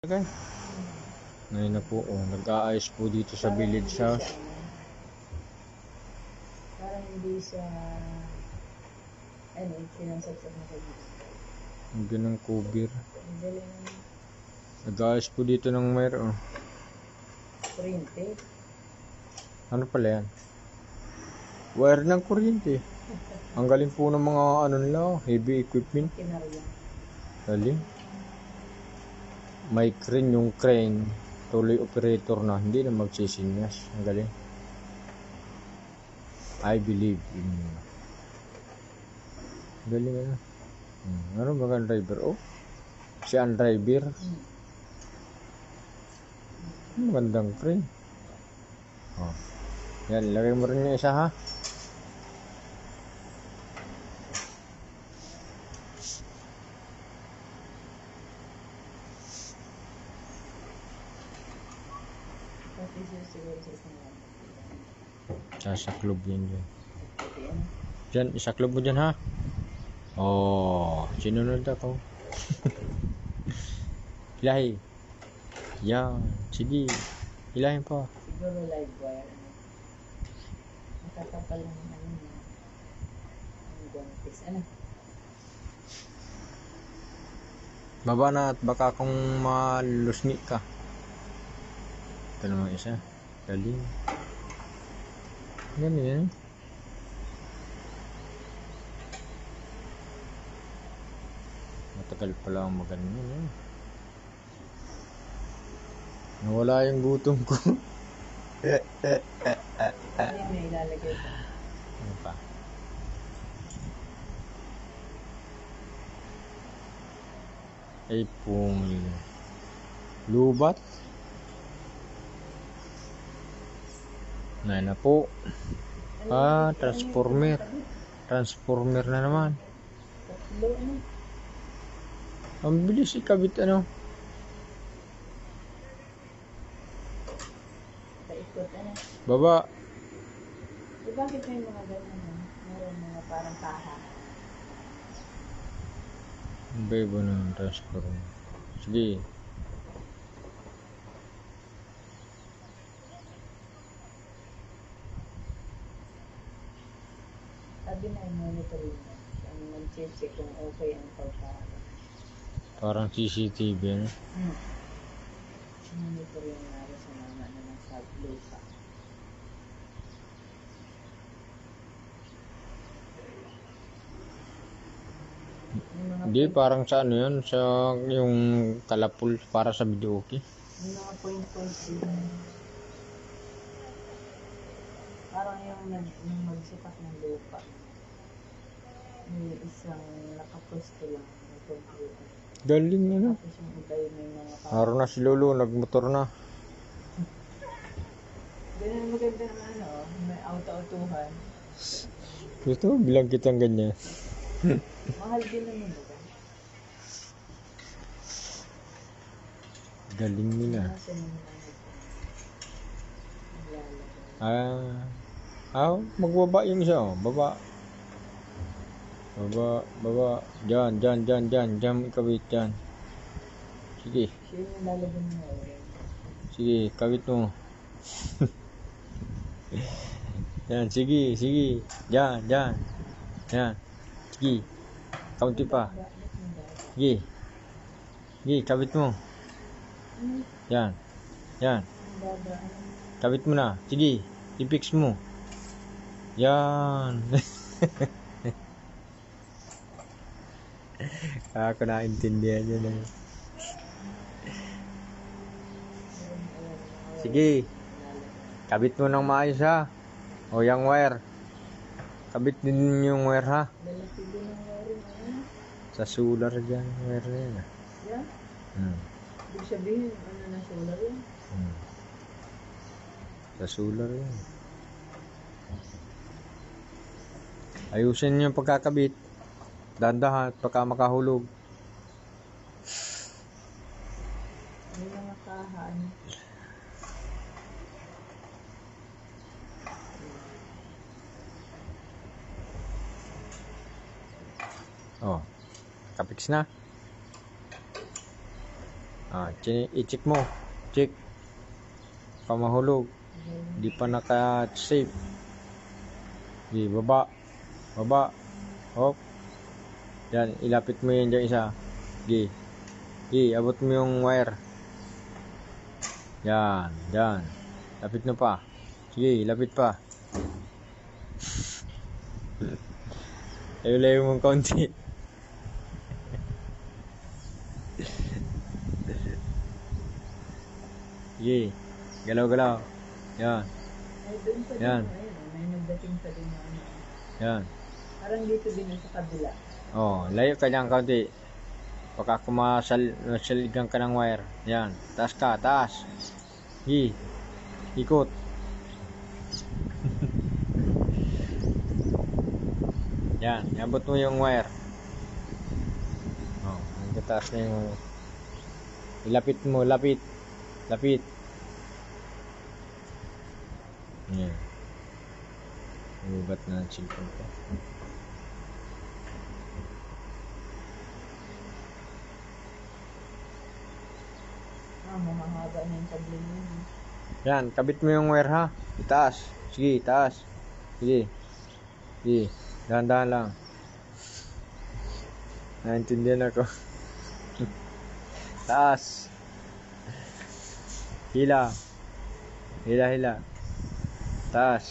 Okay. Ngayon na po, nag-aayos po dito sa village house. Parang hindi siya, sinasagsak na kayo. Hindi ng cover. Ang galing ng Nag-aayos po dito ng wire. kuryente. Ano pala yan? Wire ng kuryente. Ang galing po ng mga nila, heavy equipment. Kinarya. Galing. May crane, yung crane. Tuloy operator na, hindi na magsisinyas. Ang galing. I believe in you. Galing ano. Ano ba ang driver? Oh, si ang driver. Magandang crane. Oh. Yan, lagay mo rin yung isa ha. Pati siya siguro sa isang Sasaklob yan dyan. pati yan. Dyan, isaklob mo dyan ha. Oh, sinunod ako. Ilahi. Yan, sige. Ilahin pa. Siguro live wire. Nakakapal ng niya. Ang guantes. Baba na at baka kung malusni ka. Ito naman isa. Galing. Galing yan. Matagal pala ang magaling yan. Nawala yung gutom ko. Ano may ilalagay pa? Ano pa? Ay pong lubat. Na po. Transformer. Transformer na naman. Tatlo, Ang bilis ikabit Paikot, Baba. Bakit may mga ganun, Meron mga parang kaha. Ang bebo ng transformer. Sige. Sabi na yung monitoring na. Ang mag-check kung okay ang pagkakas. Parang CCTV ano? Monitoring na rin sa mga sa lupa. Hindi, parang sa ano yun, sa yung kalapul para sa video okay. Yung mga point din. Parang yung magsipak ng lupa. May isang nakapwesto lang na computer. Galing ano. Tapos yung iba yung may mga Araw na si Lolo, nagmotor na. Ganun maganda naman may auto-autuhan. Gusto mo bilang kitang ganyan. Mahal din naman ba? Galing nila. Nasa naman naglalagay. Magbaba yung isa oh. Baba. Baba. Diyan. Diyan ikabit dyan. Sige. Siya yung lalagyan mo. Sige, kabit mo. Yan, sige. Diyan. Yan. Sige. Kaunti pa. Sige. Kabit mo. Yan. Kabit mo na. Sige. I-fix mo. Yan. Ako naintindihan yun eh. Sige. Kabit mo ng maayos ha. O yung wire. Kabit din yung wire ha. Lalaki din ang wiring Sa solar dyan. Wire na yan. Yan? Ibig sabihin, na solar yun? Sa solar yan. Ayusin yung pagkakabit. Dandahan at baka makahulog. May mga kahaan. Oh. Kapix na. I-check mo. Check. Kamahulog. Di pa naka-save. Sige, baba. Baba. Hop. Yan, ilapit mo yan dyan isa. Sige. Sige, abot mo yung wire. Yan, yan. Lapit na pa. Sige, lapit pa. Layo-layo mong konti. Sige, galaw-galaw. Yan, Ay, doon pa din. Yan. Ayun, may nagdating pa din na ano. yan. Parang dito din sa kabila. Oh, layo ka dyan konti. Baka kumasaligan ka ng wire. Yan, taas ka, taas. Sige, ikot. Yan, abot mo yung wire. Oh, hanggang taas na yung... Ilapit mo, lapit. Lapit. Yan. Ubat na ang cellphone ko. Mahahaba na yung kable niya. Yan, kabit mo yung wire ha. Itaas. Sige, itaas. Sige. Sige. Dahan-dahan lang. Naintindihan ako. Taas. Hila. Hila, hila. Taas.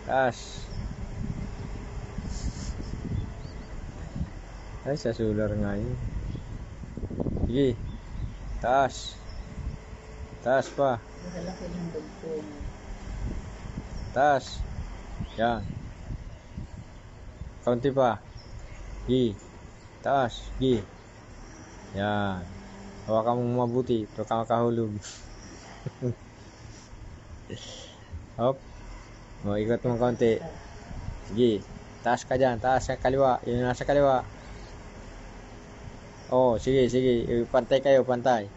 Taas. Ay, sa solar nga yun. Sige. Taas. Taas pa. Malalaki ng dugtong. Taas. Yan. Kaunti pa. Gi. Taas. Gi. Yan. Hawakan mo mabuti. Huwag ka makahulog. Hop. O, ikot mo kaunti. Sige. Taas ka dyan. Taas ka kaliwa. Yung nasa kaliwa. Oh, sige, sige. Pantay kayo, pantay.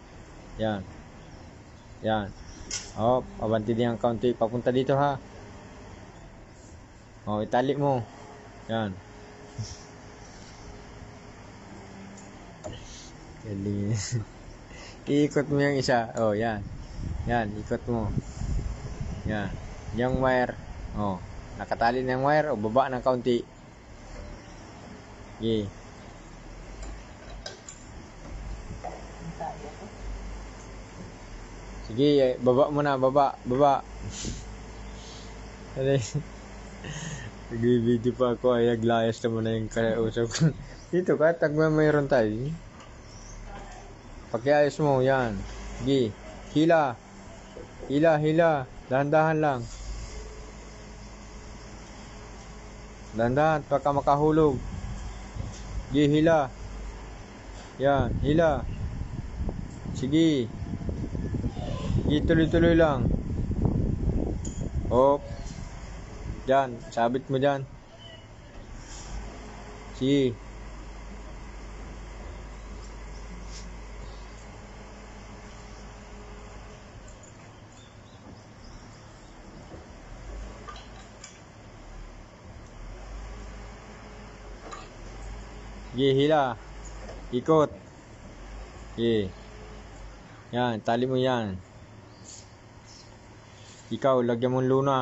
Yan. Yan. Hop. Abanti din ang kaunti. Papunta dito ha. Oh, itali mo. Yan. Galing. Iikot mo yung isa. Oh, yan. Yan, ikot mo. Yan. Yung wire. Oh, nakatali na yung wire. O, baba ng kaunti. Okay. Sige, baba mo na. Baba. Baba. Nag-video pa ako. Ay, naglayas naman na yung kausap ko. Dito ka, tagma mayroon tayo. Pakiayos mo, yan. Sige. Hila. Hila, hila. Dahan-dahan lang. Dahan-dahan, baka makahulog. Sige, hila. Yan, hila. Sige. Sige, tuloy-tuloy lang. Hop. Yan, sabit mo dyan. Sige. Sige, hila. Ikot. Sige. Yan, tali mo yan. Ikaw, lagyan mong luna.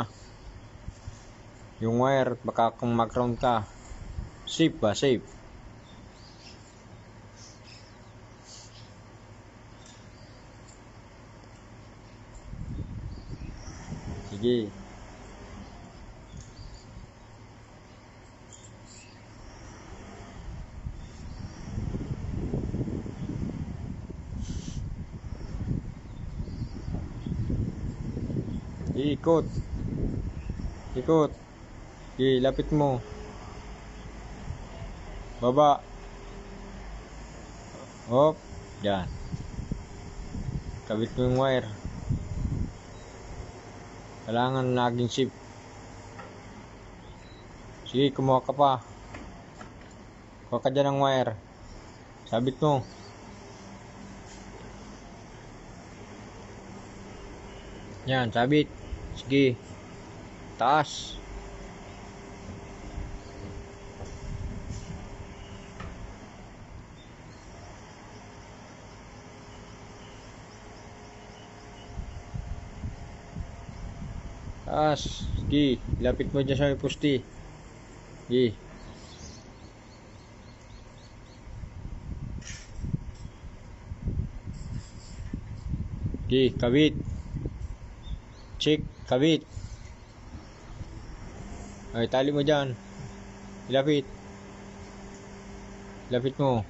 Yung wire, baka kung mag-round ka. Safe ba? Safe. Sige. Ikot. Ikot. Okay, lapit mo. Baba. Hop. Yan. Kabit mo yung wire. Kailangan laging safe. Sige, kumuha ka pa. Kuha ka dyan ng wire. Sabit mo. Yan, sabit. Sige. Taas. Taas. Gi. Lapit mo dyan sa may pusti. Gi. Gi. Kabit. Check. Kabit. Ay, tali mo dyan. Ilapit. Lapit mo.